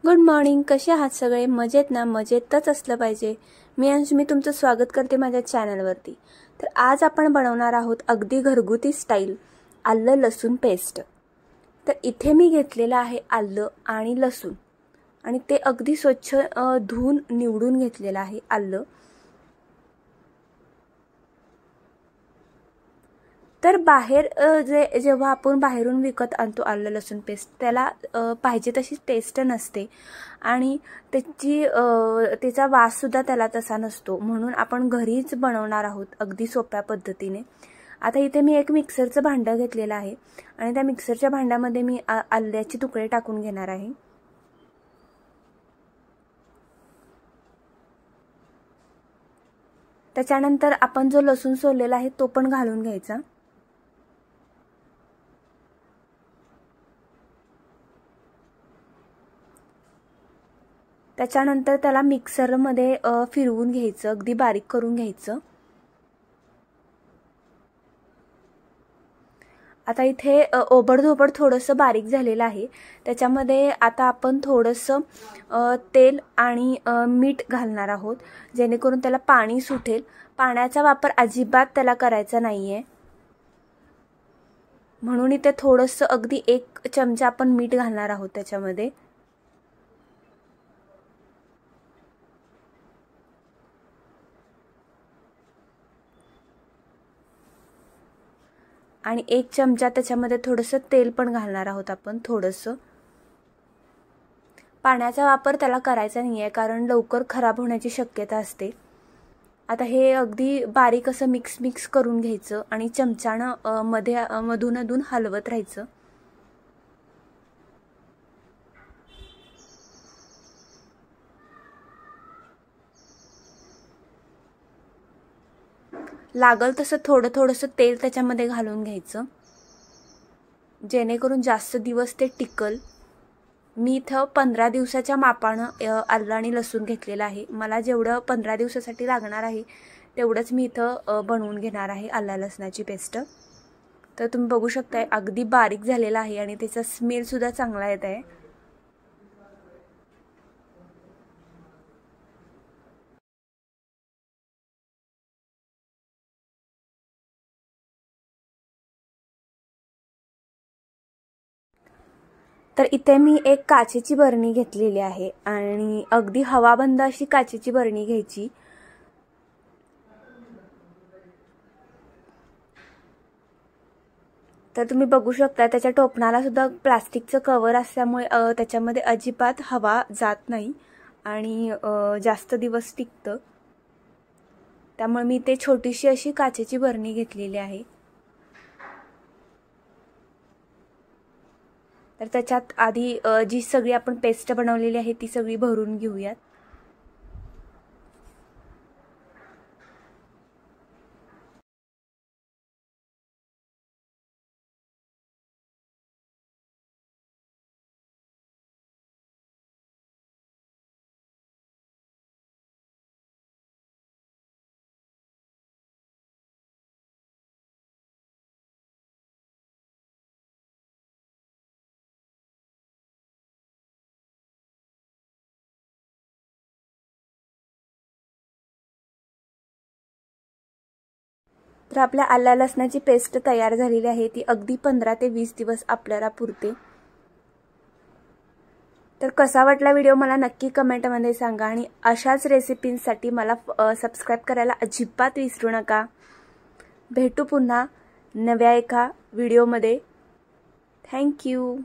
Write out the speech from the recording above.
Good morning. कसे आहात सगळे? मजेत ना? मजेतच असलं पाहिजे. मी तुमचं स्वागत करते माझ्या चॅनलवरती. तर आज आपण बनवणार आहोत अगदी घरगुती स्टाईल आलं लसूण पेस्ट. तर इथे मी घेतलेलं आहे आलं आणि लसूण आणि ते अगदी स्वच्छ धुवून निवडून घेतलेलं आहे आलं. तर बाहेर जेव्हा आपण बाहेरून विकत आणतो आलं लसूण पेस्ट, त्याला पाहिजे तशी टेस्ट नसते आणि त्याचा वास सुद्धा त्याला तसा नसतो. म्हणून आपण घरीच बनवणार आहोत अगदी सोप्या पद्धतीने. आता इथे मी एक मिक्सरचं भांडं घेतलेलं आहे आणि त्या मिक्सरच्या भांड्यामध्ये मी आल्याचे तुकडे टाकून घेणार आहे. त्याच्यानंतर आपण जो लसूण सोललेला आहे तो पण घालून घ्यायचा. त्याच्यानंतर त्याला मिक्सरमध्ये फिरवून घ्यायचं, अगदी बारीक करून घ्यायचं. आता इथे ओबडधोबड थोडंसं बारीक झालेलं आहे. त्याच्यामध्ये आता आपण थोडंसं तेल आणि मीठ घालणार आहोत, जेणेकरून त्याला पाणी सुटेल. पाण्याचा वापर अजिबात त्याला करायचा नाहीये, म्हणून इथे थोडंसं अगदी 1 चमचा आपण मीठ घालणार आहोत त्याच्यामध्ये. आणि 1 चमचा त्याच्यामध्ये थोडंसं तेल पण घालणार आहोत आपण थोडंसं. पाण्याचा वापर त्याला करायचा नाही आहे, कारण लवकर खराब होण्याची शक्यता असते. आता हे अगदी बारीक असं मिक्स करून घ्यायचं आणि चमच्यानं मधून हलवत राहायचं. लागल तसं थोडंसं तेल त्याच्यामध्ये घालून घ्यायचं, जेणेकरून जास्त दिवस ते टिकल. मी इथं 15 दिवसाच्या मापानं आलं आणि लसूण घेतलेलं आहे. मला जेवढं 15 दिवसासाठी लागणार आहे तेवढंच मी इथं बनवून घेणार आहे आलं लसणाची पेस्ट. तर तुम्ही बघू शकताय अगदी बारीक झालेला आहे आणि त्याचा स्मेलसुद्धा चांगला येत आहे. तर इथे मी एक काचेची बरणी घेतलेली आहे आणि अगदी हवाबंद अशी काचेची बरणी घ्यायची. तर तुम्ही बघू शकता त्याच्या टोपणाला सुद्धा प्लास्टिकचं कव्हर असल्यामुळे त्याच्यामध्ये अजिबात हवा जात नाही आणि जास्त दिवस टिकतं. त्यामुळे मी ते छोटीशी अशी काचेची बरणी घेतलेली आहे. तर त्याच्यात आधी जी सगळी आपण पेस्ट बनवलेली आहे ती सगळी भरून घेऊयात. तर आपल्या आलं लसणाची पेस्ट तयार झालेली आहे. ती अगदी 15 ते 20 दिवस आपल्याला पुरते. तर कसा वाटला व्हिडिओ मला नक्की कमेंटमध्ये सांगा आणि अशाच रेसिपींसाठी मला सबस्क्राइब करायला अजिबात विसरू नका. भेटू पुन्हा नव्या एका व्हिडिओमध्ये. Thank you.